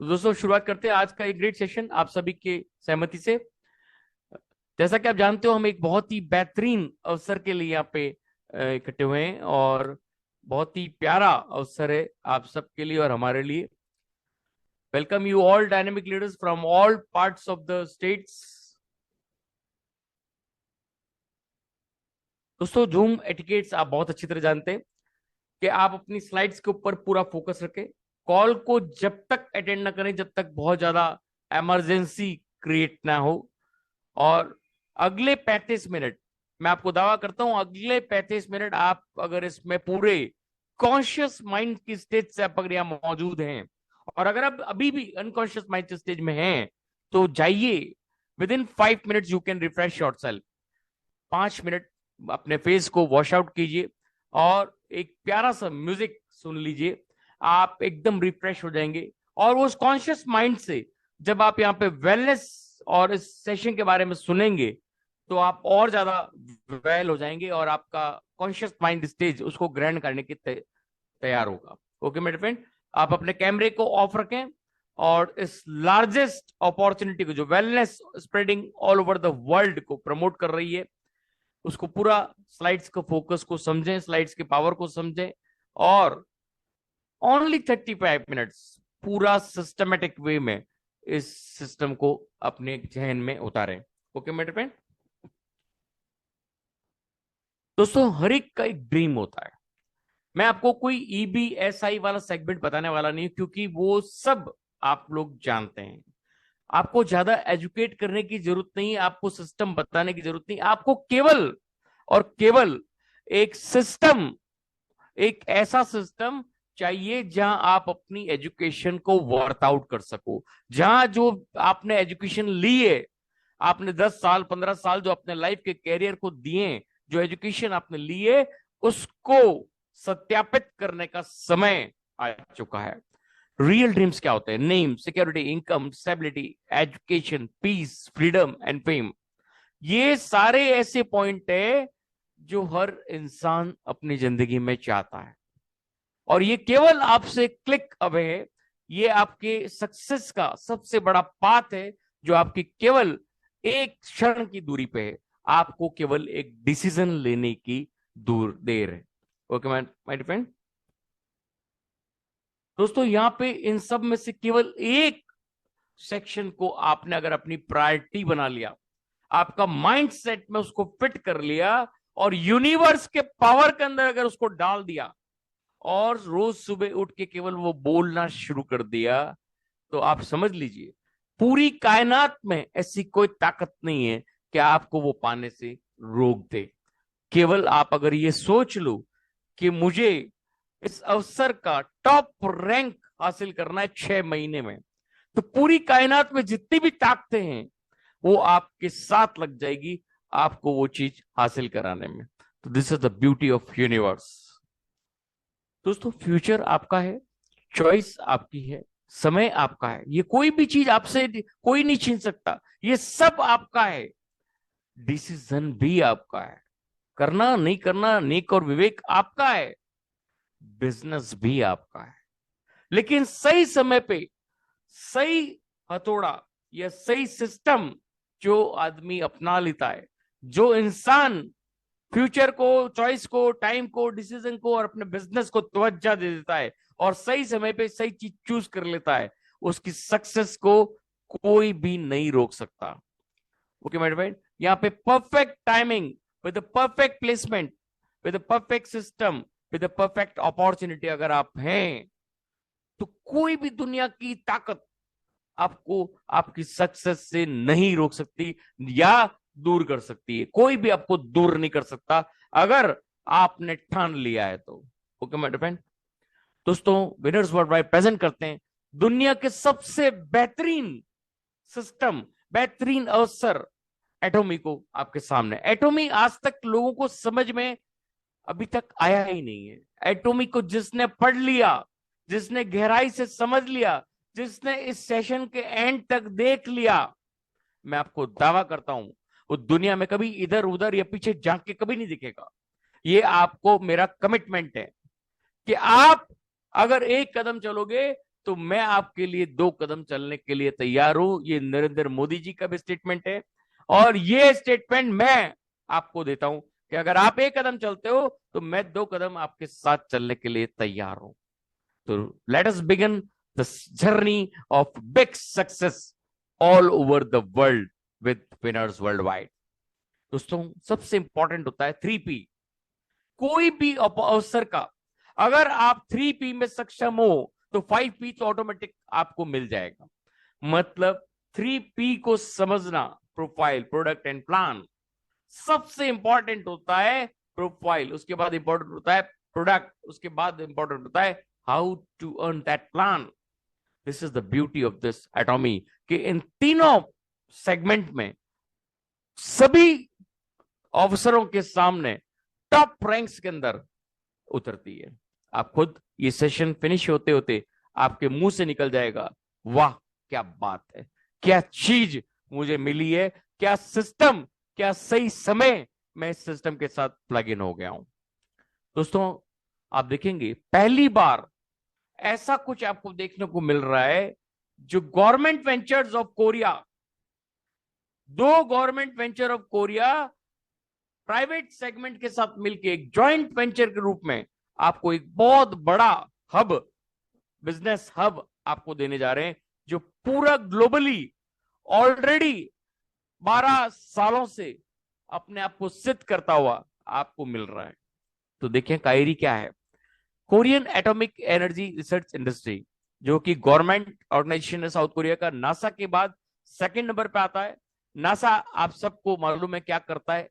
तो दोस्तों शुरुआत करते हैं आज का एक ग्रेट सेशन आप सभी के सहमति से। जैसा कि आप जानते हो, हम एक बहुत ही बेहतरीन अवसर के लिए यहाँ पे इकट्ठे हुए हैं, और बहुत ही प्यारा अवसर है आप सबके लिए और हमारे लिए। Welcome you all dynamic leaders from all parts of the states. दोस्तों, जूम एटिकेट्स आप बहुत अच्छी तरह जानते हैं कि आप अपनी स्लाइड्स के ऊपर पूरा फोकस रखें। कॉल को जब तक अटेंड ना करें जब तक बहुत ज्यादा इमरजेंसी क्रिएट ना हो। और अगले 35 मिनट, मैं आपको दावा करता हूं, अगले 35 मिनट आप अगर इसमें पूरे कॉन्शियस माइंड की स्टेज से आप अगर यहाँ मौजूद हैं, और अगर आप अभी भी अनकॉन्शियस माइंड की स्टेज में हैं, तो जाइए। With in 5 minutes you can refresh your self. 5 minute अपने फेस को वॉश आउट कीजिए और एक प्यारा सा म्यूजिक सुन लीजिए। आप एकदम रिफ्रेश हो जाएंगे, और उस कॉन्शियस माइंड से जब आप यहाँ पे वेलनेस और इस सेशन के बारे में सुनेंगे, तो आप और ज्यादा वेल हो जाएंगे, और आपका कॉन्शियस माइंड स्टेज उसको ग्रहण करने की तैयार होगा। ओके मेरे फ्रेंड, आप अपने कैमरे को ऑफ रखें और इस लार्जेस्ट अपॉर्चुनिटी को, जो wellness spreading all over the world को प्रमोट कर रही है, उसको पूरा स्लाइड्स को फोकस को समझें, स्लाइड्स की पावर को समझें, और ओनली 35 मिनट्स पूरा सिस्टमेटिक वे में इस सिस्टम को अपने जहन में उतारें। ओके मेरे फ्रेंड, दोस्तों हर एक का एक ड्रीम होता है। मैं आपको कोई EBSI वाला सेगमेंट बताने वाला नहीं, क्योंकि वो सब आप लोग जानते हैं। आपको ज्यादा एजुकेट करने की जरूरत नहीं, आपको सिस्टम बताने की जरूरत नहीं। आपको केवल और केवल एक सिस्टम, एक ऐसा सिस्टम चाहिए जहां आप अपनी एजुकेशन को वर्क आउट कर सको। जहां जो आपने एजुकेशन ली है, आपने 10 साल 15 साल जो अपने लाइफ के कैरियर को दिए, जो एजुकेशन आपने ली है, उसको सत्यापित करने का समय आ चुका है। रियल ड्रीम्स क्या होते हैं? Name, security, income, stability, education, peace, freedom and fame. ये सारे ऐसे पॉइंट है जो हर इंसान अपनी जिंदगी में चाहता है, और ये केवल आपसे क्लिक अवे है। ये आपके सक्सेस का सबसे बड़ा पाथ है, जो आपकी केवल एक क्षण की दूरी पे है। आपको केवल एक डिसीजन लेने की दूर देर है। ओके माय फ्रेंड, दोस्तों यहां पे इन सब में से केवल एक सेक्शन को आपने अगर अपनी प्रायोरिटी बना लिया, आपका माइंड सेट में उसको फिट कर लिया, और यूनिवर्स के पावर के अंदर अगर उसको डाल दिया, और रोज सुबह उठ के केवल वो बोलना शुरू कर दिया, तो आप समझ लीजिए पूरी कायनात में ऐसी कोई ताकत नहीं है कि आपको वो पाने से रोक दे। केवल आप अगर ये सोच लो कि मुझे इस अवसर का टॉप रैंक हासिल करना है 6 महीने में, तो पूरी कायनात में जितनी भी ताकतें हैं वो आपके साथ लग जाएगी आपको वो चीज हासिल कराने में। तो this is the beauty of universe. दोस्तों, फ्यूचर आपका है, चॉइस आपकी है, समय आपका है। ये कोई भी चीज आपसे कोई नहीं छीन सकता, ये सब आपका है। डिसीजन भी आपका है, करना नहीं करना, नेक और विवेक आपका है, बिजनेस भी आपका है। लेकिन सही समय पे सही हथौड़ा या सही सिस्टम जो आदमी अपना लेता है, जो इंसान फ्यूचर को, चॉइस को, टाइम को, डिसीजन को और अपने बिजनेस को तवज्जो दे देता है, और सही समय पे सही चीज चूज कर लेता है, उसकी सक्सेस को कोई भी नहीं रोक सकता। ओके माय फ्रेंड, यहाँ पे perfect timing with perfect placement, with perfect system, with perfect opportunity अगर आप हैं, तो कोई भी दुनिया की ताकत आपको आपकी सक्सेस से नहीं रोक सकती या दूर कर सकती है। कोई भी आपको दूर नहीं कर सकता अगर आपने ठान लिया है तो। ओके माय फ्रेंड, दोस्तों विनर्स वर्ल्ड वाइड प्रेजेंट करते हैं दुनिया के सबसे बेहतरीन सिस्टम, बेहतरीन अवसर, एटॉमी को आपके सामने। एटॉमी आज तक लोगों को समझ में अभी तक आया ही नहीं है। एटॉमी को जिसने पढ़ लिया, जिसने गहराई से समझ लिया, जिसने इस सेशन के एंड तक देख लिया, मैं आपको दावा करता हूं वो दुनिया में कभी इधर उधर या पीछे झांक के कभी नहीं दिखेगा। ये आपको मेरा कमिटमेंट है कि आप अगर एक कदम चलोगे तो मैं आपके लिए 2 कदम चलने के लिए तैयार हूं। ये नरेंद्र मोदी जी का भी स्टेटमेंट है, और ये स्टेटमेंट मैं आपको देता हूं कि अगर आप 1 कदम चलते हो तो मैं 2 कदम आपके साथ चलने के लिए तैयार हूं। तो let us begin the journey of big success all over the world with winners world wide. दोस्तों, सबसे इंपॉर्टेंट होता है 3P। कोई भी अवसर का अगर आप 3P में सक्षम हो तो 5P तो ऑटोमेटिक आपको मिल जाएगा। मतलब 3P को समझना, प्रोफाइल, प्रोडक्ट एंड प्लान। सबसे इंपॉर्टेंट होता है प्रोफाइल, उसके बाद इंपॉर्टेंट होता है प्रोडक्ट, उसके बाद इंपॉर्टेंट होता है how to earn that plan. This is the beauty of this Atomy कि इन तीनों सेगमेंट में सभी अवसरों के सामने टॉप रैंक्स के अंदर उतरती है। आप खुद ये सेशन फिनिश होते होते आपके मुंह से निकल जाएगा, वाह क्या बात है, क्या चीज मुझे मिली है, क्या सिस्टम, क्या सही समय मैं इस सिस्टम के साथ प्लग इन हो गया हूं। दोस्तों, आप देखेंगे पहली बार ऐसा कुछ आपको देखने को मिल रहा है जो government ventures of Korea, 2 government venture of Korea private segment के साथ मिलकर एक जॉइंट वेंचर के रूप में आपको एक बहुत बड़ा हब, बिजनेस हब आपको देने जा रहे हैं, जो पूरा ग्लोबली ऑलरेडी 12 सालों से अपने आप को सिद्ध करता हुआ आपको मिल रहा है। तो देखें कायरी क्या है। Korean atomic energy research industry, जो कि गवर्नमेंट ऑर्गेनाइजेशन है साउथ कोरिया का, नासा के बाद सेकंड नंबर पे आता है। नासा आप सबको मालूम है क्या करता है,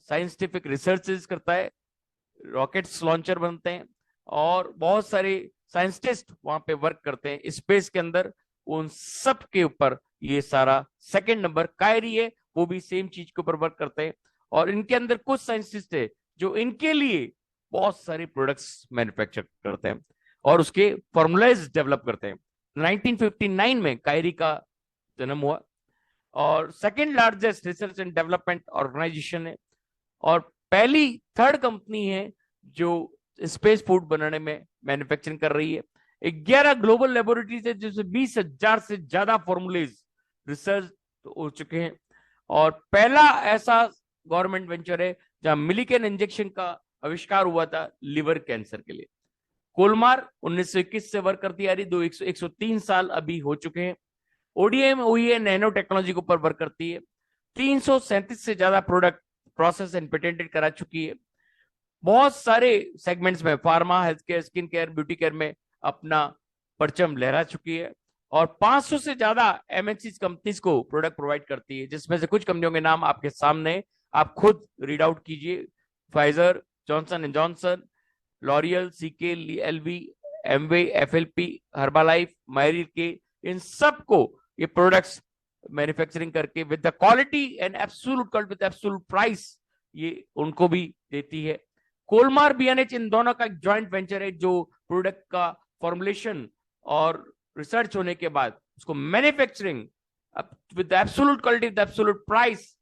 साइंटिफिक रिसर्चेस करता है, रॉकेट्स लॉन्चर बनते हैं, और बहुत सारे साइंटिस्ट वहां पे वर्क करते हैं स्पेस के अंदर। उन सब के ऊपर ये सारा सेकंड नंबर कायरी है, वो भी सेम चीज के ऊपर वर्क करते हैं। और इनके अंदर कुछ साइंटिस्ट है जो इनके लिए बहुत सारे प्रोडक्ट्स मैन्युफैक्चर करते हैं और उसके फॉर्मूलाज डेवलप करते हैं। 1959 में कायरी का जन्म हुआ और second largest research and development organisation है, और पहली थर्ड कंपनी है जो स्पेस फूड बनाने में मैन्युफैक्चरिंग कर रही है। 11 ग्लोबल लेबोरेटरीज है जिसमें 20,000 से ज्यादा फॉर्मूलेज रिसर्च हो चुके हैं, और पहला ऐसा गवर्नमेंट वेंचर है जहां मिलिकन इंजेक्शन का आविष्कार हुआ था लिवर कैंसर के लिए। कोलमार 1921 से वर्क करती आ रही, 103 साल अभी हो चुके हैं। ओडीएम ओईए नैनो टेक्नोलॉजी के ऊपर वर्क करती है। 337 से ज्यादा प्रोडक्ट प्रोसेस एंड पेटेंटेड करा चुकी है। बहुत सारे सेगमेंट्स में, pharma, health care, skin care, beauty care में अपना परचम लहरा चुकी है, और 500 से ज्यादा एमएनसी कंपनीज को प्रोडक्ट प्रोवाइड करती है, जिसमें से कुछ कंपनियों के नाम आपके सामने, आप खुद रीड आउट कीजिए। Pfizer, Johnson and Johnson, L'Oreal, CK, LV, Amway, FLP, Herbalife, मायरी के, इन सब को ये प्रोडक्ट्स मैन्युफैक्चरिंग करके with the quality and absolute with absolute price ये उनको भी देती है। कोलमार, बीएनएच, इन दोनों का एक जॉइंट वेंचर है जो प्रोडक्ट का फॉर्मुलेशन और रिसर्च होने के बाद उसको manufacturing with absolute quality with absolute price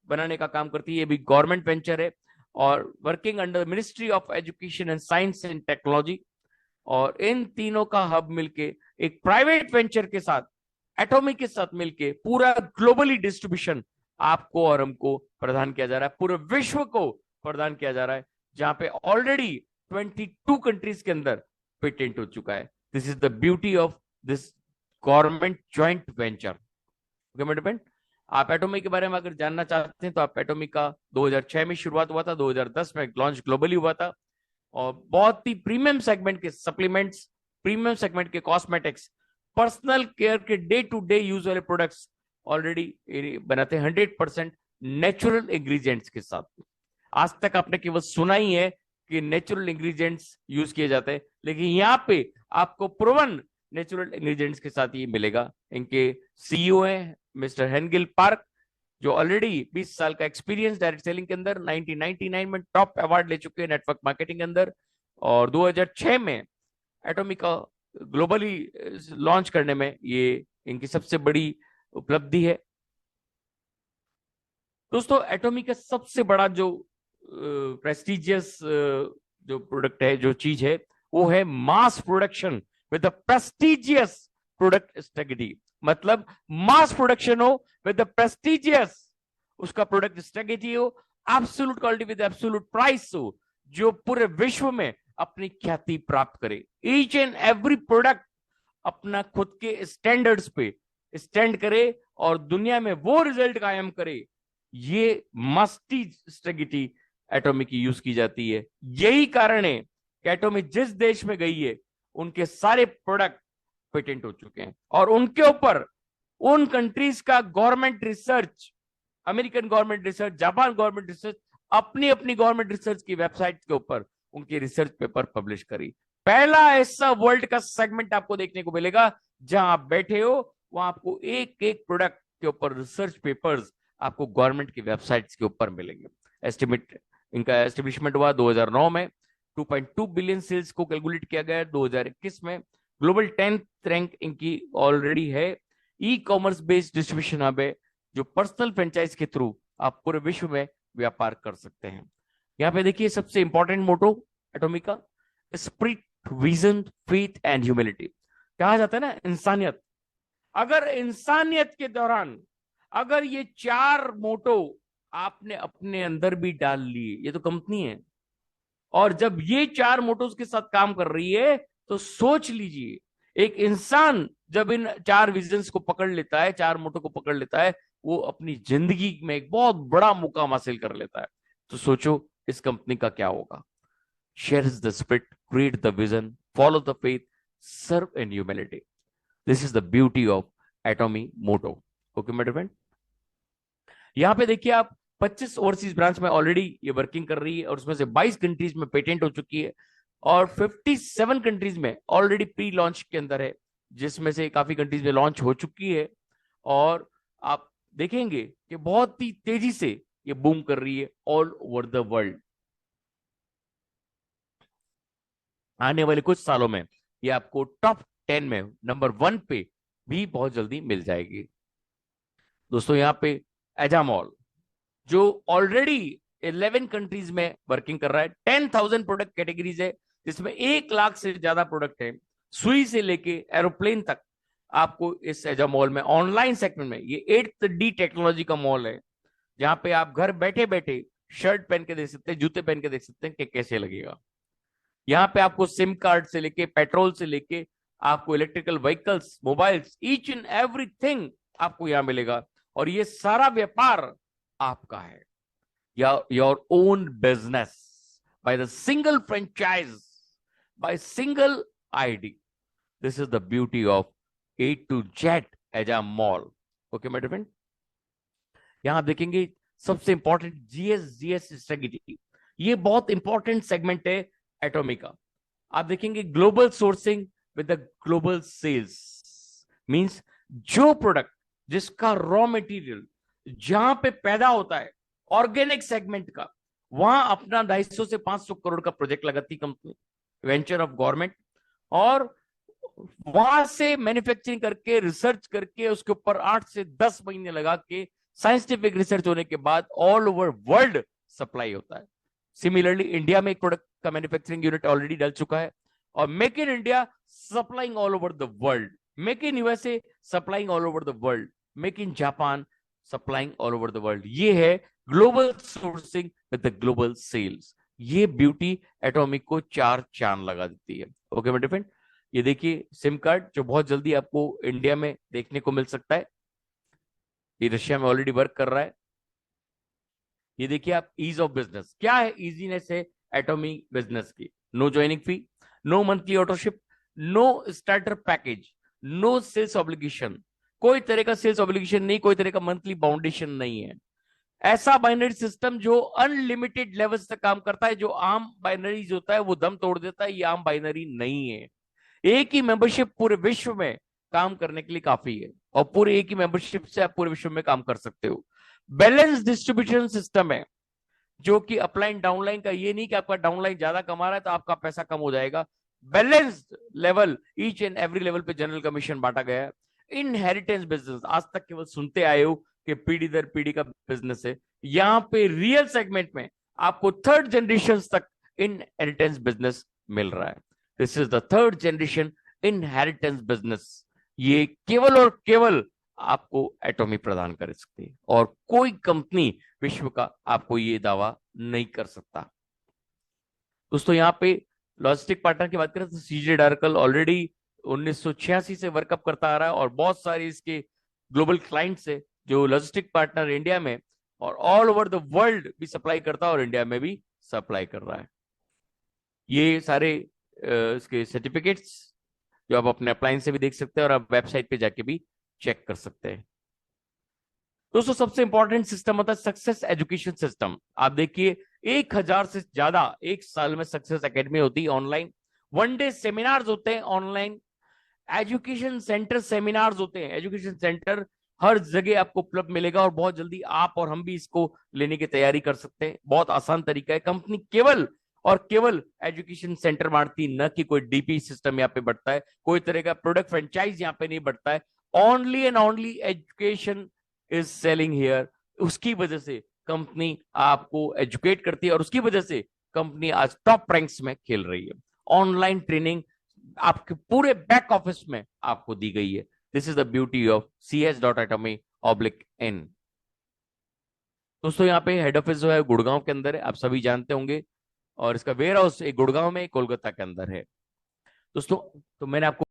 बनाने का काम करती है। ये भी गवर्नमेंट वेंचर है और working under ministry of education and science and technology. और इन तीनों का हब मिलके एक प्राइवेट वेंचर के साथ, एटॉमिक के साथ मिलके पूरा ग्लोबली डिस्ट्रीब्यूशन आपको और हमको प्रदान किया जा रहा है, पूरे विश्व को प्रदान किया जा रहा है, जहां पे ऑलरेडी 22 कंट्रीज के अंदर पेटेंट हो चुका है। This is the beauty of this government joint venture. आप एटॉमिक के बारे में अगर जानना चाहते हैं तो आप एटॉमिक का 2006 में शुरुआत हुआ था, 2010 में लॉन्च ग्लोबली हुआ था, और बहुत ही प्रीमियम सेगमेंट के सप्लीमेंट्स, प्रीमियम सेगमेंट के कॉस्मेटिक्स, पर्सनल केयर के डे टू डे यूज वाले प्रोडक्ट्स ऑलरेडी बनाते हैं 100% नेचुरल इंग्रेडिएंट्स के साथ। आज तक आपने केवल सुना ही है कि नेचुरल इंग्रेडिएंट्स यूज किए जाते हैं, लेकिन यहाँ पे आपको प्रूवन नेचुरल इंग्रेडिएंट्स के साथ ये मिलेगा। इनके सीईओ हैं मिस्टर हेनगिल पार्क, जो ऑलरेडी 20 साल का एक्सपीरियंस डायरेक्ट सेलिंग के अंदर, 1999 में टॉप अवार्ड ले चुके हैं नेटवर्क मार्केटिंग के अंदर, और 2006 में एटॉमिक का ग्लोबली लॉन्च करने में ये इनकी सबसे बड़ी उपलब्धि है। दोस्तों, एटॉमिक का सबसे बड़ा जो प्रेस्टिजियस जो प्रोडक्ट है, जो चीज है, वो है mass production with the prestigious product stability, मतलब मास प्रोडक्शन हो विद द प्रेस्टिजियस, उसका प्रोडक्ट स्टेबिलिटी हो, absolute quality with absolute price हो, जो पूरे विश्व में अपनी ख्याति प्राप्त करे। ईच एंड एवरी प्रोडक्ट अपना खुद के स्टैंडर्ड्स पे स्टैंड करे और दुनिया में वो रिजल्ट कायम करे। ये मस्टी स्ट्रेटेजी एटॉमिक की यूज की जाती है। यही कारण है कि एटॉमिक जिस देश में गई है उनके सारे प्रोडक्ट पेटेंट हो चुके हैं, और उनके ऊपर उन कंट्रीज का government research, American government research, Japan government research, अपनी अपनी गवर्नमेंट रिसर्च की वेबसाइट के ऊपर उनके रिसर्च पेपर पब्लिश करी। पहला ऐसा वर्ल्ड का सेगमेंट आपको देखने को मिलेगा जहां आप बैठे हो वहां आपको एक एक प्रोडक्ट के ऊपर रिसर्च पेपर्स आपको गवर्नमेंट की वेबसाइट्स के ऊपर मिलेंगे। एस्टिमेट, इनका एस्टेब्लिशमेंट हुआ 2009 में, 2.2 बिलियन सेल्स को कैलकुलेट किया गया 2021 में। ग्लोबल 10th रैंक इनकी ऑलरेडी है। E commerce based distribution hub है, जो पर्सनल फ्रेंचाइज के थ्रू आप पूरे विश्व में व्यापार कर सकते हैं। यहाँ पे देखिए सबसे इंपॉर्टेंट मोटो एटॉमिक का, spirit, vision, faith and humility. कहा जाता है ना इंसानियत, अगर इंसानियत के दौरान अगर ये चार मोटो आपने अपने अंदर भी डाल लिए, ये तो कंपनी है, और जब ये चार मोटोस के साथ काम कर रही है तो सोच लीजिए एक इंसान जब इन चार विजन्स को पकड़ लेता है, चार मोटो को पकड़ लेता है, वो अपनी जिंदगी में एक बहुत बड़ा मुकाम हासिल कर लेता है। तो सोचो इस कंपनी का क्या होगा। Share the spirit, create the vision, follow the faith, serve in humility. This is the beauty of Atomy motto. Okay मेरे फ्रेंड, यहां पे देखिए आप 25 ओवरसीज ब्रांच में ऑलरेडी ये वर्किंग कर रही है, और उसमें से 22 कंट्रीज में पेटेंट हो चुकी है, और 57 कंट्रीज में ऑलरेडी प्री लॉन्च के अंदर है, जिसमें से काफी कंट्रीज में लॉन्च हो चुकी है। और आप देखेंगे कि बहुत ही तेजी से ये बूम कर रही है ऑल ओवर द वर्ल्ड। आने वाले कुछ सालों में ये आपको टॉप 10 में नंबर 1 पे भी बहुत जल्दी मिल जाएगी। दोस्तों यहाँ पे एजामॉल जो ऑलरेडी 11 कंट्रीज में वर्किंग कर रहा है, 10,000 प्रोडक्ट कैटेगरीज है, जिसमें 1 लाख से ज्यादा प्रोडक्ट है, सुई से लेके एरोप्लेन तक आपको इस एजामॉल में ऑनलाइन सेगमेंट में। ये 8th D टेक्नोलॉजी का मॉल है, जहां पे आप घर बैठे बैठे शर्ट पहन के देख सकते हैं, जूते पहन के देख सकते हैं कि कैसे लगेगा। यहाँ पे आपको सिम कार्ड से लेके पेट्रोल से लेके आपको electrical vehicles, mobiles, each and everything आपको यहाँ मिलेगा, और ये सारा व्यापार आपका है, your own business by the single franchise, by single ID. This is the beauty of A to Z एजामॉल। ओके मेरे फ्रेंड, यहां आप देखेंगे सबसे इंपॉर्टेंट जीएस स्ट्रेटेजी, ये बहुत इंपॉर्टेंट सेगमेंट है एटॉमिक का। आप देखेंगे global sourcing with the global sales, means जो प्रोडक्ट जिसका रॉ मटेरियल जहां पे पैदा होता है ऑर्गेनिक सेगमेंट का, वहां अपना 250 से 500 करोड़ का प्रोजेक्ट लगाती कंपनी, वेंचर ऑफ गवर्नमेंट, और वहां से मैन्युफैक्चरिंग करके रिसर्च करके उसके ऊपर 8 से 10 महीने लगा के साइंटिफिक रिसर्च होने के बाद ऑल ओवर वर्ल्ड सप्लाई होता है। सिमिलरली इंडिया में एक प्रोडक्ट का मैन्युफैक्चरिंग यूनिट ऑलरेडी डल चुका है, और make in India supplying all over the world, make in USA supplying all over the world, make in Japan supplying all over the world. ये है global sourcing with the global sales. ये beauty एटॉमिक को 4 चांद लगा देती है। Okay मेरे फ्रेंड, ये देखिए सिम कार्ड जो बहुत जल्दी आपको इंडिया में देखने को मिल सकता है, ये रशिया में ऑलरेडी वर्क कर रहा है। ये देखिए आप ईज ऑफ बिजनेस, क्या है इजीनेस है एटॉमिक बिजनेस की। No joining fee, no monthly autoship, no starter package, no sales obligation, कोई तरह का सेल्स ऑब्लिगेशन नहीं, कोई तरह का मंथली बाउंडेशन नहीं है। ऐसा बाइनरी सिस्टम जो अनलिमिटेड लेवल्स तक काम करता है, जो आम बाइनरी होता है वो दम तोड़ देता है, ये आम बाइनरी नहीं है। एक ही मेंबरशिप पूरे विश्व में काम करने के लिए काफी है, और पूरे एक ही मेंबरशिप से आप पूरे विश्व में काम कर सकते हो। बैलेंस डिस्ट्रीब्यूशन सिस्टम है, जो कि अपलाइन डाउनलाइन का ये नहीं कि आपका डाउनलाइन ज्यादा कमा रहा है तो आपका पैसा कम हो जाएगा। Balanced level, each and every level पे जनरल कमीशन बांटा गया है। इनहेरिटेंस बिजनेस, आज तक केवल सुनते आए हो कि पीढ़ी दर पीढ़ी का बिजनेस है, यहाँ पे रियल सेगमेंट में आपको 3rd जनरेशन तक इनहेरिटेंस बिजनेस मिल रहा है। This is the 3rd generation inheritance business, ये केवल और केवल आपको एटॉमी प्रदान कर सकती है, और कोई कंपनी विश्व का आपको ये दावा नहीं कर सकता। दोस्तों यहाँ पे लॉजिस्टिक पार्टनर की बात करें तो सीजे डार्कल ऑलरेडी 1986 से वर्कअप करता आ रहा है, और बहुत सारे इसके ग्लोबल क्लाइंट्स है जो लॉजिस्टिक पार्टनर इंडिया में और ऑल ओवर द वर्ल्ड भी सप्लाई करता है, और इंडिया में भी सप्लाई कर रहा है। ये सारे इसके सर्टिफिकेट्स जो आप अपने अप्लायंस से भी देख सकते हैं, और आप वेबसाइट पे जाके भी चेक कर सकते हैं। दोस्तों सबसे इंपॉर्टेंट सिस्टम होता है सक्सेस एजुकेशन सिस्टम। आप देखिए 1000 से ज्यादा एक साल में सक्सेस एकेडमी होती है ऑनलाइन, वन डे सेमिनार्स होते हैं ऑनलाइन, एजुकेशन सेंटर सेमिनार्स होते हैं। एजुकेशन सेंटर हर जगह आपको उपलब्ध मिलेगा, और बहुत जल्दी आप और हम भी इसको लेने की तैयारी कर सकते हैं। बहुत आसान तरीका है। कंपनी केवल और केवल एजुकेशन सेंटर बांटती, न कि कोई डीपी सिस्टम यहाँ पे बढ़ता है, कोई तरह का प्रोडक्ट फ्रेंचाइज यहाँ पे नहीं बढ़ता है। Only and only education is selling here. उसकी वजह से कंपनी आपको एजुकेट करती है, और उसकी वजह से कंपनी आज टॉप रैंक्स में खेल रही है। ऑनलाइन ट्रेनिंग आपके पूरे बैक ऑफिस में आपको दी गई है। This is the beauty of cs.atomy/in। दोस्तों यहाँ पे हेड ऑफिस जो है गुड़गांव के अंदर है, आप सभी जानते होंगे, और इसका वेयर हाउस एक गुड़गांव में, कोलकाता के अंदर है। दोस्तों तो मैंने आपको